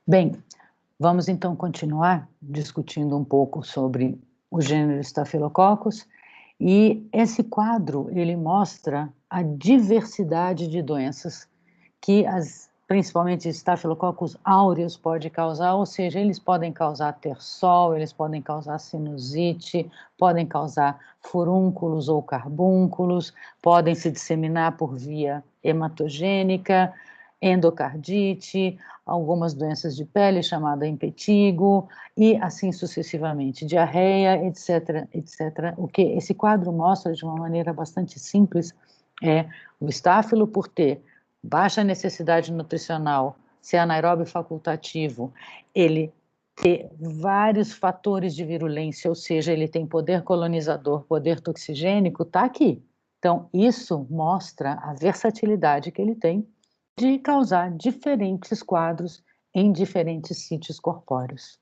Bem, vamos então continuar discutindo um pouco sobre o gênero Staphylococcus, e esse quadro ele mostra a diversidade de doenças que principalmente Staphylococcus aureus pode causar, ou seja, eles podem causar terçol, eles podem causar sinusite, podem causar furúnculos ou carbúnculos, podem se disseminar por via hematogênica, endocardite, algumas doenças de pele chamada impetigo e assim sucessivamente, diarreia, etc, etc. O que esse quadro mostra de uma maneira bastante simples é o estáfilo por ter baixa necessidade nutricional, ser anaeróbio facultativo, ele ter vários fatores de virulência, ou seja, ele tem poder colonizador, poder toxigênico, está aqui. Então, isso mostra a versatilidade que ele tem de causar diferentes quadros em diferentes sítios corpóreos.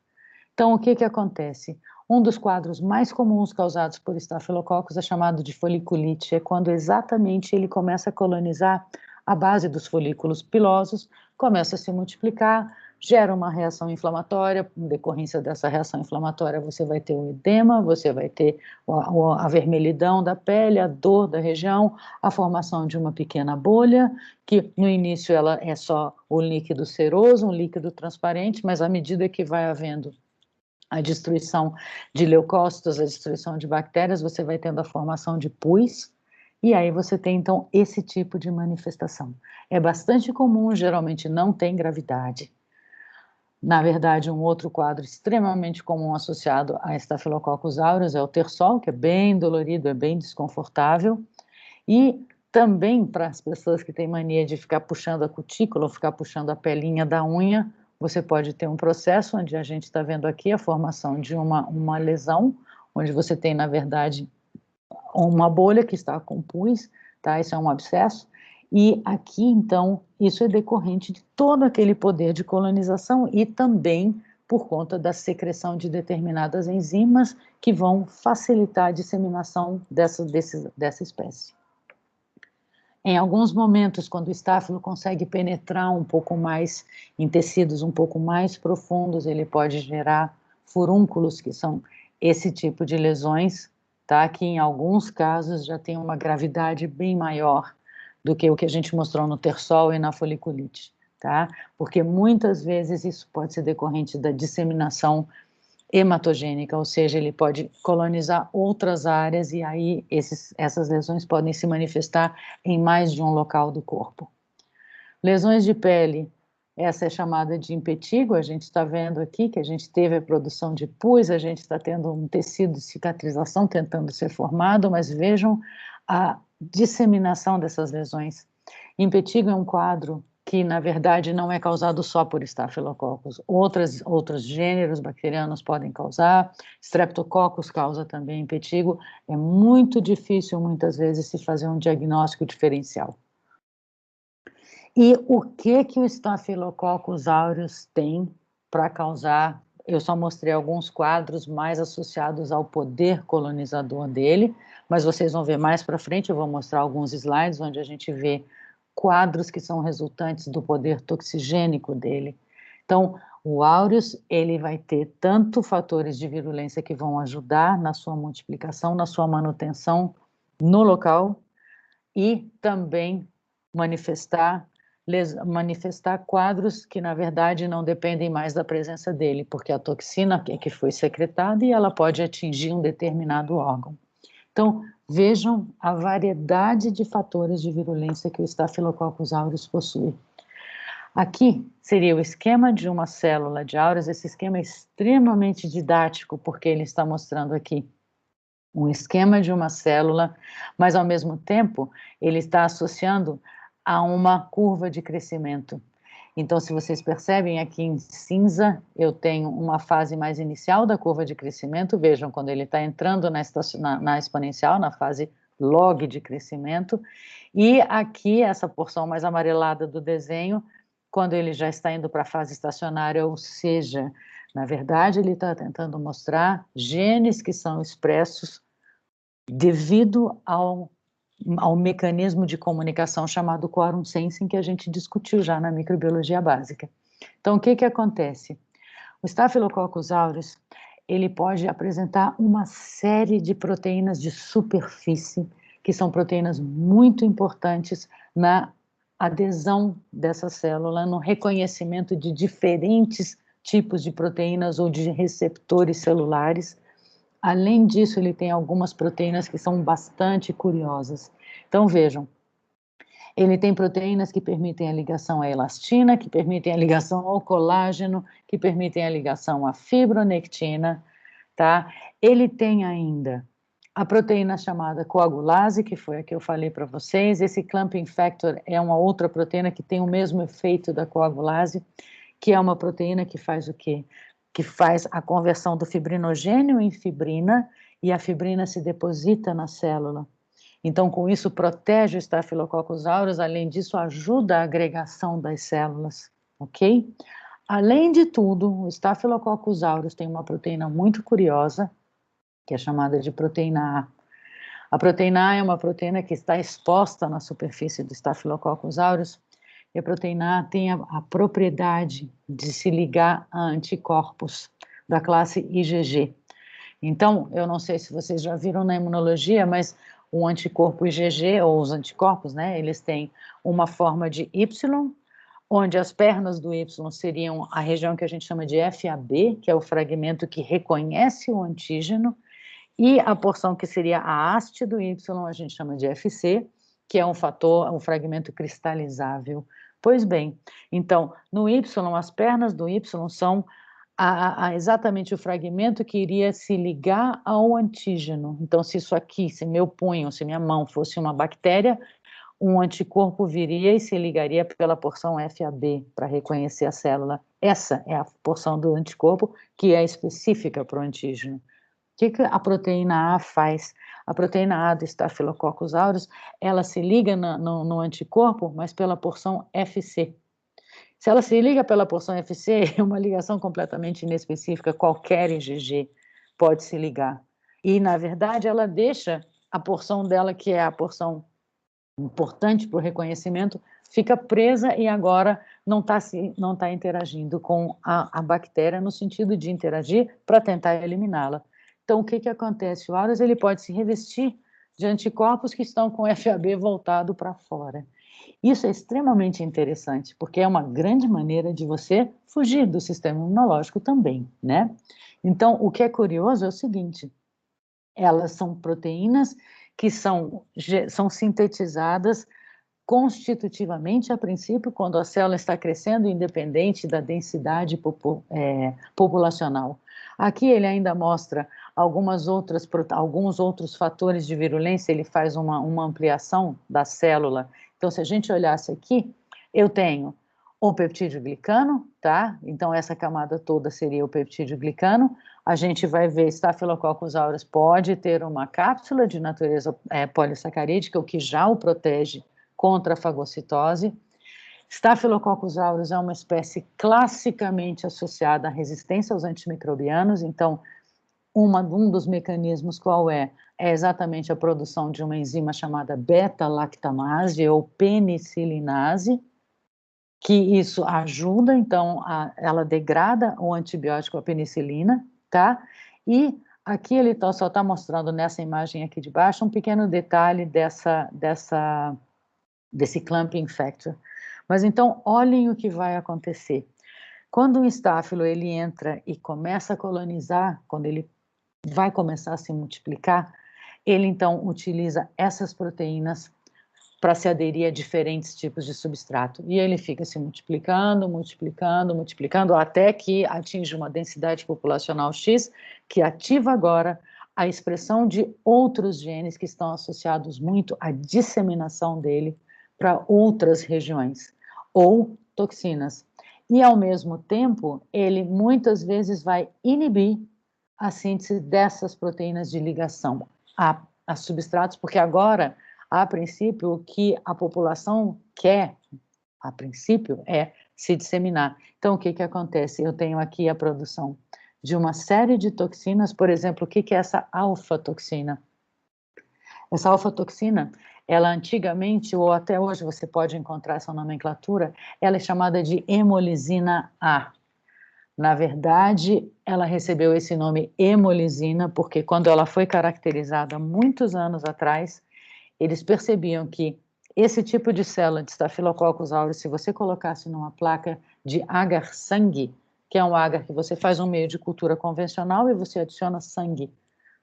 Então, o que que acontece? Um dos quadros mais comuns causados por Staphylococcus é chamado de foliculite, é quando exatamente ele começa a colonizar a base dos folículos pilosos, começa a se multiplicar, gera uma reação inflamatória, em decorrência dessa reação inflamatória você vai ter o edema, você vai ter a vermelhidão da pele, a dor da região, a formação de uma pequena bolha, que no início ela é só o líquido seroso, um líquido transparente, mas à medida que vai havendo a destruição de leucócitos, a destruição de bactérias, você vai tendo a formação de pus, e aí você tem então esse tipo de manifestação. É bastante comum, geralmente não tem gravidade. Na verdade, um outro quadro extremamente comum associado a Staphylococcus aureus é o terçol, que é bem dolorido, é bem desconfortável, e também para as pessoas que têm mania de ficar puxando a cutícula ou ficar puxando a pelinha da unha, você pode ter um processo onde a gente está vendo aqui a formação de uma lesão, onde você tem, na verdade, uma bolha que está com pus, tá? Isso é um abscesso, e aqui, então, isso é decorrente de todo aquele poder de colonização e também por conta da secreção de determinadas enzimas que vão facilitar a disseminação dessa espécie. Em alguns momentos, quando o estáfilo consegue penetrar um pouco mais em tecidos um pouco mais profundos, ele pode gerar furúnculos, que são esse tipo de lesões, tá? Que em alguns casos já tem uma gravidade bem maior do que o que a gente mostrou no terçol e na foliculite, tá? Porque muitas vezes isso pode ser decorrente da disseminação hematogênica, ou seja, ele pode colonizar outras áreas e aí essas lesões podem se manifestar em mais de um local do corpo. Lesões de pele, essa é chamada de impetigo, a gente está vendo aqui que a gente teve a produção de pus, a gente está tendo um tecido de cicatrização tentando ser formado, mas vejam a disseminação dessas lesões. Impetigo é um quadro que, na verdade, não é causado só por Staphylococcus. Outros gêneros bacterianos podem causar, Streptococcus causa também impetigo. É muito difícil, muitas vezes, se fazer um diagnóstico diferencial. E o que o Staphylococcus aureus tem para causar? Eu só mostrei alguns quadros mais associados ao poder colonizador dele, mas vocês vão ver mais para frente, eu vou mostrar alguns slides onde a gente vê quadros que são resultantes do poder toxigênico dele. Então, o aureus, ele vai ter tanto fatores de virulência que vão ajudar na sua multiplicação, na sua manutenção no local, e também manifestar quadros que, na verdade, não dependem mais da presença dele, porque a toxina que foi secretada e ela pode atingir um determinado órgão. Então, vejam a variedade de fatores de virulência que o Staphylococcus aureus possui. Aqui seria o esquema de uma célula de aureus, esse esquema é extremamente didático, porque ele está mostrando aqui um esquema de uma célula, mas ao mesmo tempo ele está associando a uma curva de crescimento. Então, se vocês percebem aqui em cinza, eu tenho uma fase mais inicial da curva de crescimento, vejam, quando ele está entrando na exponencial, na fase log de crescimento, e aqui essa porção mais amarelada do desenho, quando ele já está indo para a fase estacionária, ou seja, na verdade, ele está tentando mostrar genes que são expressos devido ao mecanismo de comunicação chamado quorum sensing, que a gente discutiu já na microbiologia básica. Então, o que que acontece? O Staphylococcus aureus, ele pode apresentar uma série de proteínas de superfície, que são proteínas muito importantes na adesão dessa célula, no reconhecimento de diferentes tipos de proteínas ou de receptores celulares. Além disso, ele tem algumas proteínas que são bastante curiosas. Então, vejam, ele tem proteínas que permitem a ligação à elastina, que permitem a ligação ao colágeno, que permitem a ligação à fibronectina, tá? Ele tem ainda a proteína chamada coagulase, que foi a que eu falei para vocês. Esse clamping factor é uma outra proteína que tem o mesmo efeito da coagulase, que é uma proteína que faz o quê? Que faz a conversão do fibrinogênio em fibrina, e a fibrina se deposita na célula. Então, com isso, protege o Staphylococcus aureus, além disso, ajuda a agregação das células, ok? Além de tudo, o Staphylococcus aureus tem uma proteína muito curiosa, que é chamada de proteína A. A proteína A é uma proteína que está exposta na superfície do Staphylococcus aureus, e a proteína A tem a propriedade de se ligar a anticorpos da classe IgG. Então, eu não sei se vocês já viram na imunologia, mas o anticorpo IgG, ou os anticorpos, né, eles têm uma forma de Y, onde as pernas do Y seriam a região que a gente chama de FAB, que é o fragmento que reconhece o antígeno, e a porção que seria a haste do Y, a gente chama de FC, que é um fator, um fragmento cristalizável. Pois bem, então, no Y, as pernas do Y são exatamente o fragmento que iria se ligar ao antígeno. Então, se isso aqui, se meu punho, se minha mão fosse uma bactéria, um anticorpo viria e se ligaria pela porção FAB para reconhecer a célula. Essa é a porção do anticorpo que é específica para o antígeno. O que que a proteína A faz? A proteína A do Staphylococcus aureus, ela se liga no anticorpo, mas pela porção FC. Se ela se liga pela porção FC, é uma ligação completamente inespecífica, qualquer IgG pode se ligar. E, na verdade, ela deixa a porção dela, que é a porção importante para o reconhecimento, fica presa e agora não tá interagindo com a bactéria no sentido de interagir para tentar eliminá-la. Então, o que que acontece? O aureus, ele pode se revestir de anticorpos que estão com o FAB voltado para fora. Isso é extremamente interessante, porque é uma grande maneira de você fugir do sistema imunológico também, né? Então, o que é curioso é o seguinte, elas são proteínas que são sintetizadas constitutivamente, a princípio, quando a célula está crescendo, independente da densidade populacional. Aqui ele ainda mostra alguns outros fatores de virulência, ele faz uma ampliação da célula. Então, se a gente olhasse aqui, eu tenho o peptídeo glicano, tá? Então, essa camada toda seria o peptídeo glicano. A gente vai ver Staphylococcus aureus pode ter uma cápsula de natureza polissacarídica, o que já o protege contra a fagocitose. Staphylococcus aureus é uma espécie classicamente associada à resistência aos antimicrobianos, então, um dos mecanismos qual é? É exatamente a produção de uma enzima chamada beta-lactamase ou penicilinase, que isso ajuda, então, ela degrada o antibiótico, a penicilina, tá? E aqui ele só está mostrando nessa imagem aqui de baixo um pequeno detalhe desse clamping factor. Mas então, olhem o que vai acontecer. Quando o estáfilo ele entra e começa a colonizar, quando ele vai começar a se multiplicar, ele então utiliza essas proteínas para se aderir a diferentes tipos de substrato. E ele fica se multiplicando, multiplicando, multiplicando, até que atinge uma densidade populacional X, que ativa agora a expressão de outros genes que estão associados muito à disseminação dele para outras regiões, ou toxinas. E, ao mesmo tempo, ele muitas vezes vai inibir a síntese dessas proteínas de ligação a substratos, porque agora, a princípio, o que a população quer, a princípio, é se disseminar. Então, o que que acontece? Eu tenho aqui a produção de uma série de toxinas, por exemplo, o que que é essa alfa-toxina? Essa alfa-toxina ela antigamente, ou até hoje você pode encontrar essa nomenclatura, ela é chamada de hemolisina A. Na verdade, ela recebeu esse nome hemolisina porque quando ela foi caracterizada muitos anos atrás, eles percebiam que esse tipo de célula de Staphylococcus aureus, se você colocasse numa placa de agar-sangue, que é um agar que você faz um meio de cultura convencional e você adiciona sangue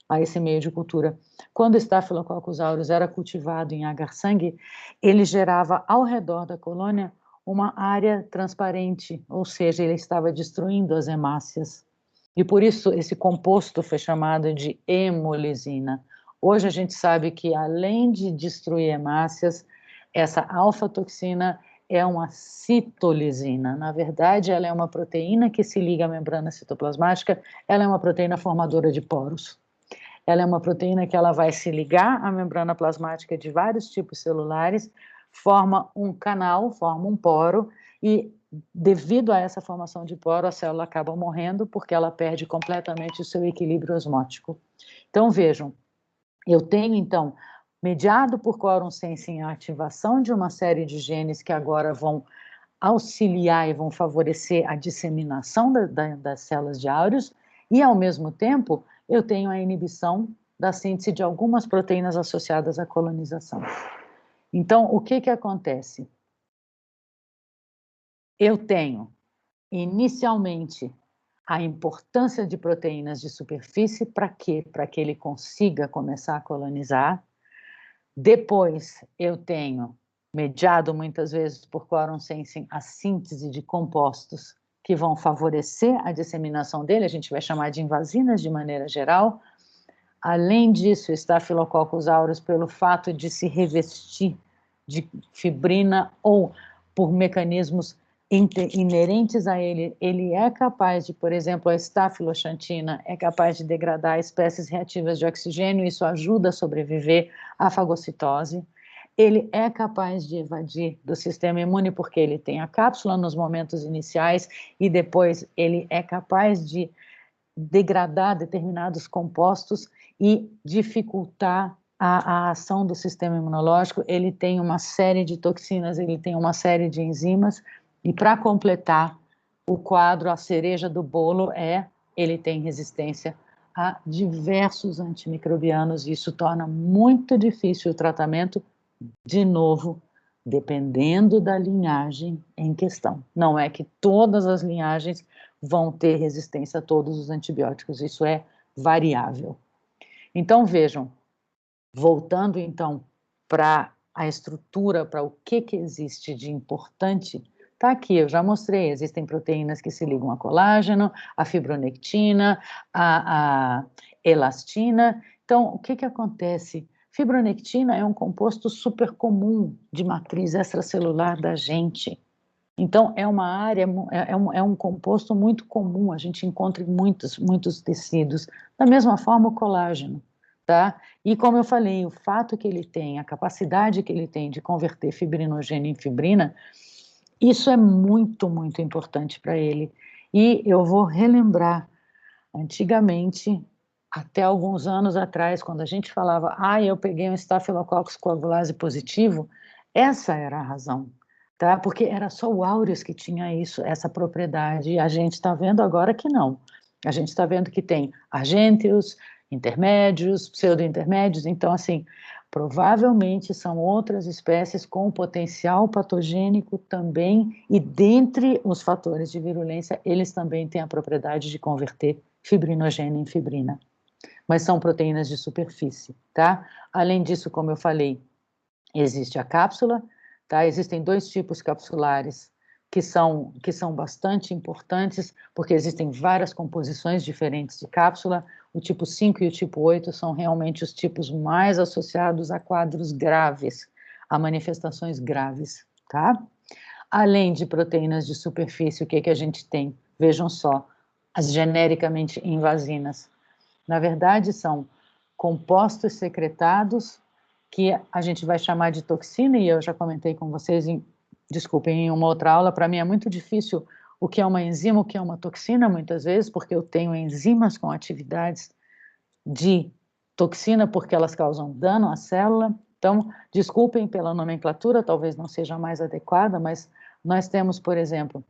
a esse meio de cultura. Quando o Staphylococcus aureus era cultivado em agar-sangue, ele gerava ao redor da colônia uma área transparente, ou seja, ele estava destruindo as hemácias. E por isso esse composto foi chamado de hemolisina. Hoje a gente sabe que além de destruir hemácias, essa alfa-toxina é uma citolisina. Na verdade, ela é uma proteína que se liga à membrana citoplasmática, ela é uma proteína formadora de poros. Ela é uma proteína que ela vai se ligar à membrana plasmática de vários tipos celulares, forma um canal, forma um poro, e devido a essa formação de poro, a célula acaba morrendo porque ela perde completamente o seu equilíbrio osmótico. Então, vejam, eu tenho, então, mediado por quorum sensing a ativação de uma série de genes que agora vão auxiliar e vão favorecer a disseminação das células de áureos, e, ao mesmo tempo, eu tenho a inibição da síntese de algumas proteínas associadas à colonização. Então, o que acontece? Eu tenho, inicialmente, a importância de proteínas de superfície, para quê? Para que ele consiga começar a colonizar. Depois, eu tenho, mediado muitas vezes por quorum sensing, a síntese de compostos que vão favorecer a disseminação dele, a gente vai chamar de invasinas de maneira geral. Além disso, o Staphylococcus aureus, pelo fato de se revestir de fibrina ou por mecanismos inerentes a ele, ele é capaz de, por exemplo, a estafiloxantina é capaz de degradar espécies reativas de oxigênio, isso ajuda a sobreviver à fagocitose. Ele é capaz de evadir do sistema imune porque ele tem a cápsula nos momentos iniciais e depois ele é capaz de degradar determinados compostos e dificultar a ação do sistema imunológico. Ele tem uma série de toxinas, ele tem uma série de enzimas, e para completar o quadro, a cereja do bolo ele tem resistência a diversos antimicrobianos, e isso torna muito difícil o tratamento, de novo, dependendo da linhagem em questão. Não é que todas as linhagens vão ter resistência a todos os antibióticos, isso é variável. Então, vejam, voltando então para a estrutura, para o que existe de importante, está aqui, eu já mostrei, existem proteínas que se ligam a colágeno, a fibronectina, a elastina. Então, o que acontece? Fibronectina é um composto super comum de matriz extracelular da gente. Então, é uma área, é um composto muito comum, a gente encontra em muitos tecidos. Da mesma forma, o colágeno, tá? E como eu falei, o fato que ele tem, a capacidade que ele tem de converter fibrinogênio em fibrina, isso é muito importante para ele. E eu vou relembrar, antigamente, até alguns anos atrás, quando a gente falava, eu peguei um Staphylococcus coagulase positivo, essa era a razão, tá? Porque era só o aureus que tinha isso, essa propriedade, e a gente está vendo agora que não. A gente está vendo que tem argênteos, intermédios, pseudo-intermédios, então, assim, provavelmente são outras espécies com potencial patogênico também, e dentre os fatores de virulência, eles também têm a propriedade de converter fibrinogênio em fibrina. Mas são proteínas de superfície, tá? Além disso, como eu falei, existe a cápsula, tá? Existem dois tipos capsulares que são bastante importantes, porque existem várias composições diferentes de cápsula. O tipo 5 e o tipo 8 são realmente os tipos mais associados a quadros graves, a manifestações graves, tá? Além de proteínas de superfície, o que a gente tem? Vejam só, as genericamente invasinas. Na verdade, são compostos secretados que a gente vai chamar de toxina, e eu já comentei com vocês, desculpem, em uma outra aula, para mim é muito difícil o que é uma enzima, o que é uma toxina, muitas vezes, porque eu tenho enzimas com atividades de toxina, porque elas causam dano à célula, Então, desculpem pela nomenclatura, talvez não seja a mais adequada, mas nós temos, por exemplo,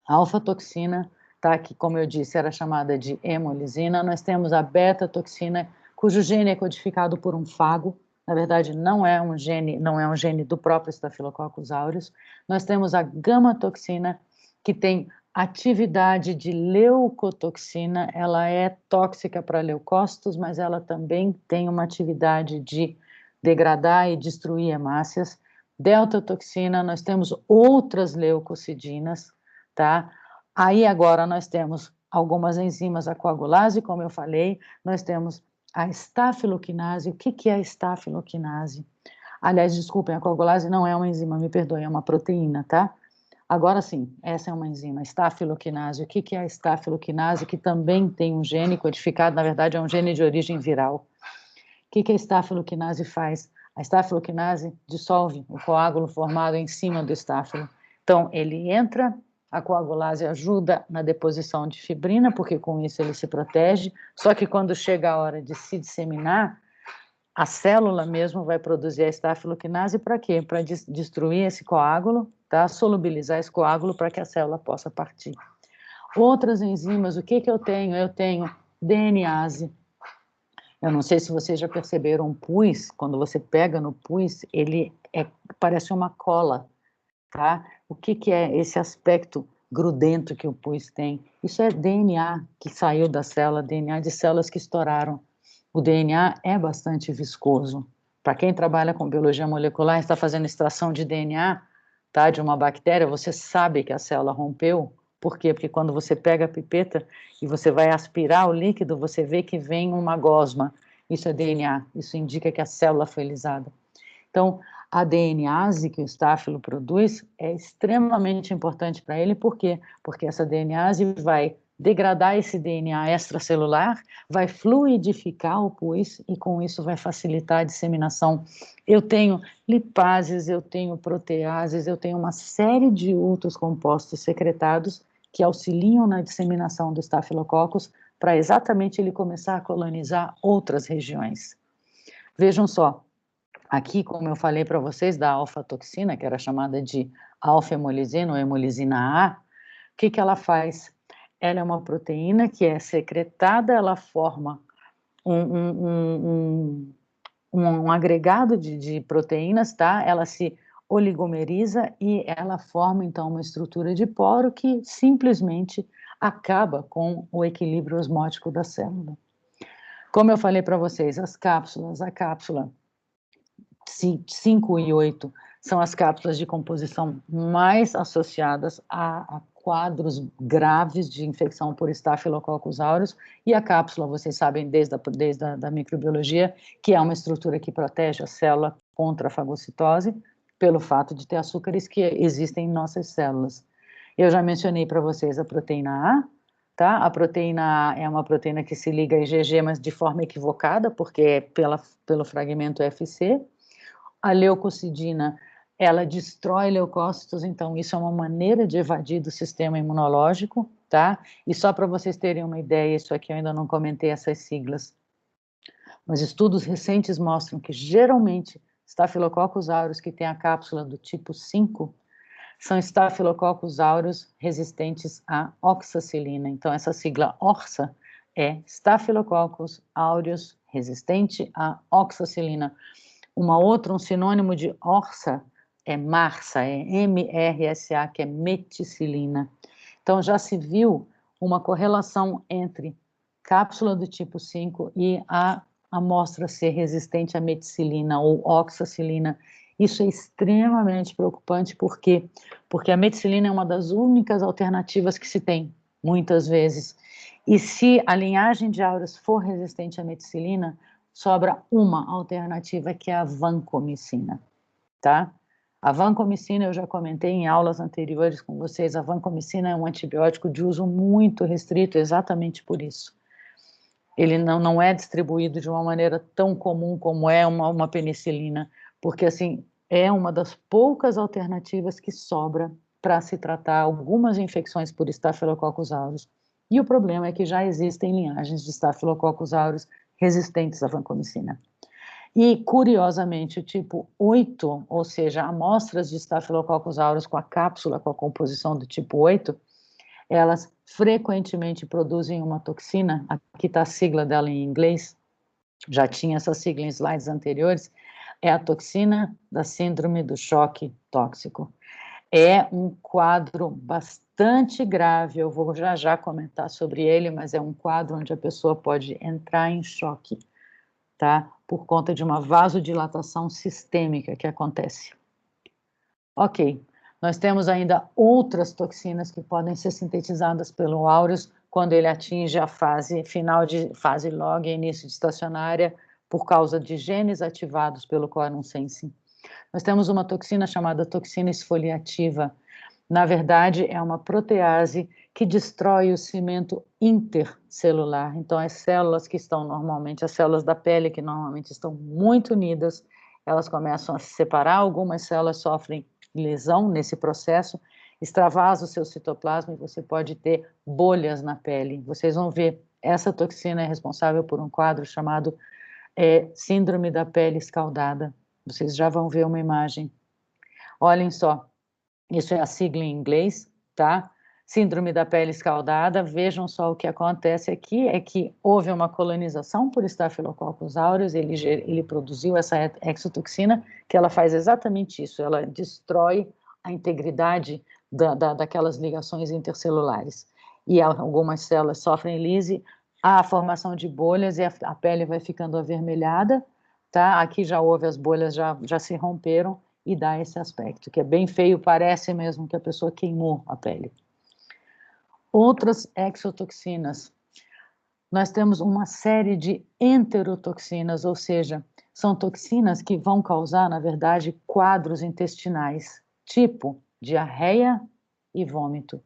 a alfa-toxina, tá, que, como eu disse, era chamada de hemolisina. Nós temos a beta-toxina, cujo gene é codificado por um fago. Na verdade, não é um gene do próprio Staphylococcus aureus. Nós temos a gama-toxina, que tem atividade de leucotoxina. Ela é tóxica para leucócitos, mas ela também tem uma atividade de degradar e destruir hemácias. Delta-toxina, nós temos outras leucocidinas, tá? Aí agora nós temos algumas enzimas, a coagulase, como eu falei, nós temos a estafiloquinase. O que é a estafiloquinase? Aliás, desculpem, a coagulase não é uma enzima, me perdoem, é uma proteína, tá? Agora sim, essa é uma enzima, a estafiloquinase. O que é a estafiloquinase? Que também tem um gene codificado, na verdade é um gene de origem viral. O que a estafiloquinase faz? A estafiloquinase dissolve o coágulo formado em cima do estáfilo. Então, ele entra, a coagulase ajuda na deposição de fibrina, porque com isso ele se protege, só que quando chega a hora de se disseminar, a célula mesmo vai produzir a estafiloquinase para quê? Para destruir esse coágulo, tá? Solubilizar esse coágulo para que a célula possa partir. Outras enzimas, o que eu tenho? Eu tenho DNase. Eu não sei se vocês já perceberam o pus, quando você pega no pus, ele parece uma cola, tá? O que é esse aspecto grudento que o pus tem? Isso é DNA que saiu da célula, DNA de células que estouraram. O DNA é bastante viscoso. Para quem trabalha com biologia molecular, está fazendo extração de DNA, tá, de uma bactéria, você sabe que a célula rompeu. Por quê? Porque quando você pega a pipeta e você vai aspirar o líquido, você vê que vem uma gosma. Isso é DNA, isso indica que a célula foi lisada. Então, a DNase que o estáfilo produz é extremamente importante para ele, por quê? Porque essa DNase vai degradar esse DNA extracelular, vai fluidificar o pus e com isso vai facilitar a disseminação. Eu tenho lipases, eu tenho proteases, eu tenho uma série de outros compostos secretados que auxiliam na disseminação do estafilococcus para exatamente ele começar a colonizar outras regiões. Vejam só, aqui, como eu falei para vocês, da alfa-toxina, que era chamada de alfa-hemolisina ou hemolisina A, o que ela faz? Ela é uma proteína que é secretada, ela forma um agregado de proteínas, tá? Ela se oligomeriza e ela forma, então, uma estrutura de poro que simplesmente acaba com o equilíbrio osmótico da célula. Como eu falei para vocês, as cápsulas, a cápsula 5 e 8 são as cápsulas de composição mais associadas a quadros graves de infecção por Staphylococcus aureus, e a cápsula, vocês sabem desde a microbiologia, que é uma estrutura que protege a célula contra a fagocitose, pelo fato de ter açúcares que existem em nossas células. Eu já mencionei para vocês a proteína A, tá? A proteína A é uma proteína que se liga a IgG, mas de forma equivocada, porque é pelo fragmento FC. A leucocidina, ela destrói leucócitos, então isso é uma maneira de evadir do sistema imunológico, tá? E só para vocês terem uma ideia, isso aqui eu ainda não comentei essas siglas, mas estudos recentes mostram que geralmente Staphylococcus aureus que tem a cápsula do tipo 5 são Staphylococcus aureus resistentes à oxacilina. Então essa sigla ORSA é Staphylococcus aureus resistente à oxacilina. Um sinônimo de ORSA é MARSA, é MRSA, que é meticilina. Então, já se viu uma correlação entre cápsula do tipo 5 e a amostra ser resistente à meticilina ou oxacilina. Isso é extremamente preocupante, por quê? Porque a meticilina é uma das únicas alternativas que se tem, muitas vezes. E se a linhagem de aureus for resistente à meticilina, sobra uma alternativa, que é a vancomicina, tá? A vancomicina, eu já comentei em aulas anteriores com vocês, a vancomicina é um antibiótico de uso muito restrito, exatamente por isso. Ele não é distribuído de uma maneira tão comum como é uma penicilina, porque, assim, é uma das poucas alternativas que sobra para se tratar algumas infecções por Staphylococcus aureus. E o problema é que já existem linhagens de Staphylococcus aureus resistentes à vancomicina. E, curiosamente, o tipo 8, ou seja, amostras de Staphylococcus aureus com a cápsula, com a composição do tipo 8, elas frequentemente produzem uma toxina, aqui está a sigla dela em inglês, já tinha essa sigla em slides anteriores, é a toxina da síndrome do choque tóxico. É um quadro bastante grave, eu vou já comentar sobre ele, mas é um quadro onde a pessoa pode entrar em choque, tá? Por conta de uma vasodilatação sistêmica que acontece. Ok, nós temos ainda outras toxinas que podem ser sintetizadas pelo áureus quando ele atinge a fase final de fase log e início de estacionária por causa de genes ativados pelo quorum sensing. Nós temos uma toxina chamada toxina esfoliativa. Na verdade, é uma protease que destrói o cimento intercelular. Então, as células que estão normalmente, as células da pele que normalmente estão muito unidas, elas começam a se separar, algumas células sofrem lesão nesse processo, extravasa o seu citoplasma e você pode ter bolhas na pele. Vocês vão ver, essa toxina é responsável por um quadro chamado síndrome da pele escaldada. Vocês já vão ver uma imagem. Olhem só, isso é a sigla em inglês, tá? Síndrome da pele escaldada. Vejam só o que acontece aqui, é que houve uma colonização por Staphylococcus aureus, ele produziu essa exotoxina, que ela faz exatamente isso, ela destrói a integridade daquelas ligações intercelulares. E algumas células sofrem lise, há a formação de bolhas e a pele vai ficando avermelhada, tá? Aqui já houve, as bolhas já se romperam, e dá esse aspecto, que é bem feio, parece mesmo que a pessoa queimou a pele. Outras exotoxinas. Nós temos uma série de enterotoxinas, ou seja, são toxinas que vão causar, na verdade, quadros intestinais, tipo diarreia e vômito.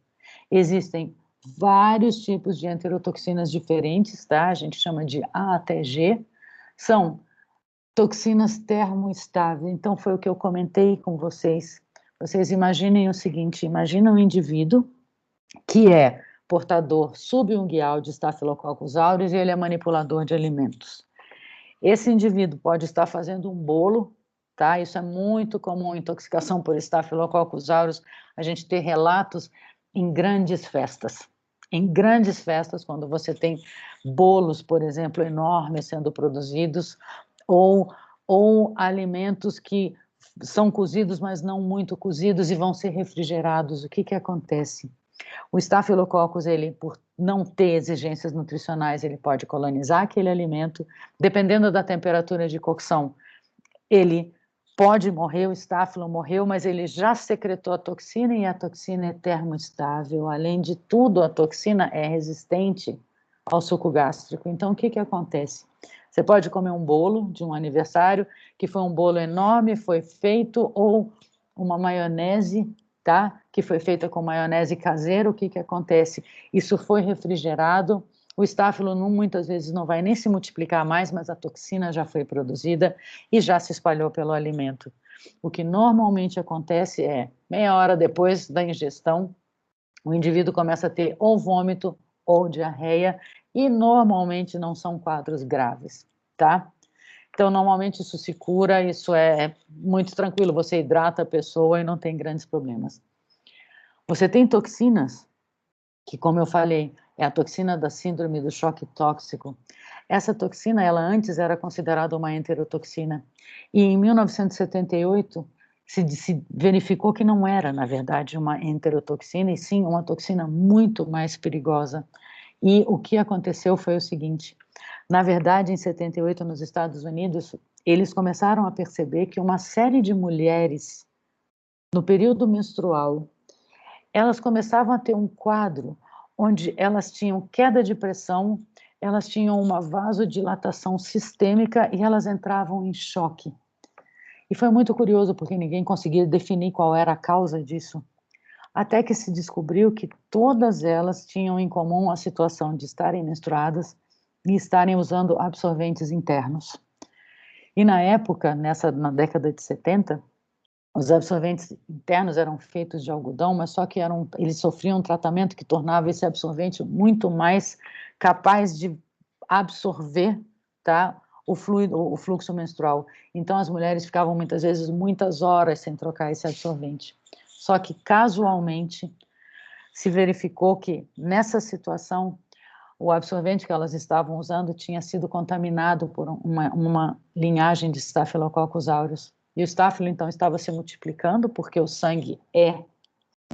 Existem vários tipos de enterotoxinas diferentes, tá? A gente chama de A até G, são toxinas termoestáveis. Então, foi o que eu comentei com vocês. Vocês imaginem o seguinte, imagina um indivíduo que é portador subunguial de Staphylococcus aureus e ele é manipulador de alimentos. Esse indivíduo pode estar fazendo um bolo, tá? Isso é muito comum, intoxicação por Staphylococcus aureus, a gente ter relatos em grandes festas. Em grandes festas, quando você tem bolos, por exemplo, enormes sendo produzidos, ou alimentos que são cozidos, mas não muito cozidos e vão ser refrigerados. O que acontece? O Staphylococcus, ele, por não ter exigências nutricionais, ele pode colonizar aquele alimento, dependendo da temperatura de cocção, ele pode morrer, o estáfilo morreu, mas ele já secretou a toxina e a toxina é termoestável. Além de tudo, a toxina é resistente ao suco gástrico. Então, o que acontece? Você pode comer um bolo de um aniversário, que foi um bolo enorme, foi feito, ou uma maionese, tá? Que foi feita com maionese caseira, o que acontece? Isso foi refrigerado, o estáfilo muitas vezes não vai nem se multiplicar mais, mas a toxina já foi produzida e já se espalhou pelo alimento. O que normalmente acontece é, meia hora depois da ingestão, o indivíduo começa a ter ou vômito ou diarreia, e normalmente não são quadros graves, tá? Então, normalmente isso se cura, isso é muito tranquilo, você hidrata a pessoa e não tem grandes problemas. Você tem toxinas, que como eu falei, é a toxina da síndrome do choque tóxico. Essa toxina, ela antes era considerada uma enterotoxina, e em 1978 se verificou que não era, na verdade, uma enterotoxina, e sim uma toxina muito mais perigosa. E o que aconteceu foi o seguinte, na verdade, em 78, nos Estados Unidos, eles começaram a perceber que uma série de mulheres, no período menstrual, elas começavam a ter um quadro onde elas tinham queda de pressão, elas tinham uma vasodilatação sistêmica e elas entravam em choque. E foi muito curioso, porque ninguém conseguia definir qual era a causa disso, até que se descobriu que todas elas tinham em comum a situação de estarem menstruadas e estarem usando absorventes internos. E na época, na década de 70, os absorventes internos eram feitos de algodão, mas só que eles sofriam um tratamento que tornava esse absorvente muito mais capaz de absorver, tá, o fluxo menstrual. Então, as mulheres ficavam, muitas vezes, muitas horas sem trocar esse absorvente. Só que, casualmente, se verificou que, nessa situação, o absorvente que elas estavam usando tinha sido contaminado por uma linhagem de Staphylococcus aureus. E o estáfilo, então, estava se multiplicando, porque o sangue é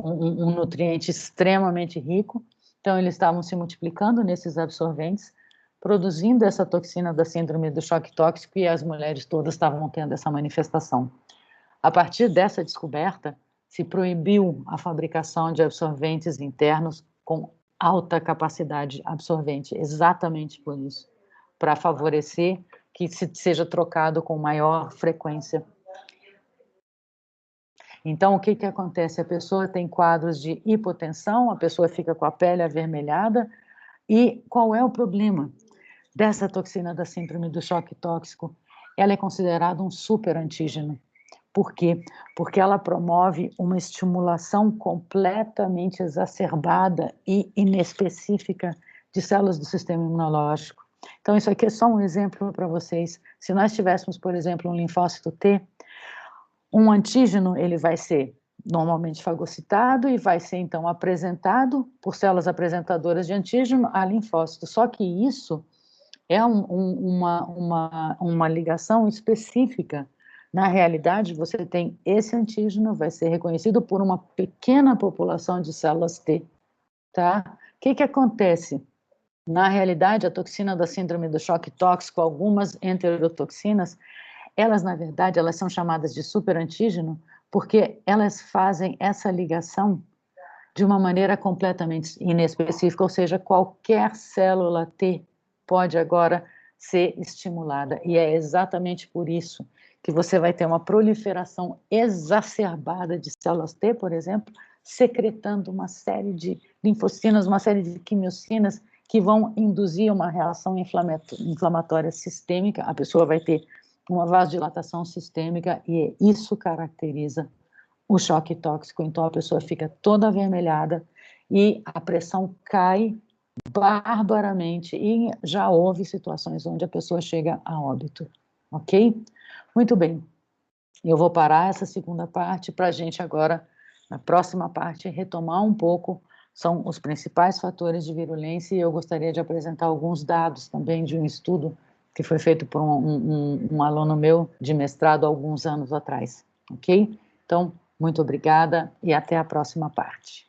um nutriente extremamente rico. Então, eles estavam se multiplicando nesses absorventes, produzindo essa toxina da síndrome do choque tóxico, e as mulheres todas estavam tendo essa manifestação. A partir dessa descoberta, se proibiu a fabricação de absorventes internos com alta capacidade absorvente, exatamente por isso, para favorecer que seja trocado com maior frequência. Então, o que acontece? A pessoa tem quadros de hipotensão, a pessoa fica com a pele avermelhada, e qual é o problema dessa toxina da síndrome do choque tóxico? Ela é considerada um superantígeno. Por quê? Porque ela promove uma estimulação completamente exacerbada e inespecífica de células do sistema imunológico. Então, isso aqui é só um exemplo para vocês. Se nós tivéssemos, por exemplo, um linfócito T, um antígeno, ele vai ser normalmente fagocitado e vai ser, então, apresentado por células apresentadoras de antígeno a linfócito. Só que isso é uma ligação específica. Na realidade, você tem esse antígeno, vai ser reconhecido por uma pequena população de células T, tá? O que acontece? Na realidade, a toxina da síndrome do choque tóxico, algumas enterotoxinas, elas, na verdade, elas são chamadas de superantígeno porque elas fazem essa ligação de uma maneira completamente inespecífica, ou seja, qualquer célula T pode agora ser estimulada, e é exatamente por isso que você vai ter uma proliferação exacerbada de células T, por exemplo, secretando uma série de linfocinas, uma série de quimiocinas que vão induzir uma reação inflamatória sistêmica. A pessoa vai ter uma vasodilatação sistêmica, e isso caracteriza o choque tóxico. Então, a pessoa fica toda avermelhada e a pressão cai barbaramente, e já houve situações onde a pessoa chega a óbito, ok? Muito bem, eu vou parar essa segunda parte para a gente agora, na próxima parte, retomar um pouco, são os principais fatores de virulência, e eu gostaria de apresentar alguns dados também de um estudo que foi feito por um aluno meu de mestrado há alguns anos atrás, ok? Então, muito obrigada e até a próxima parte.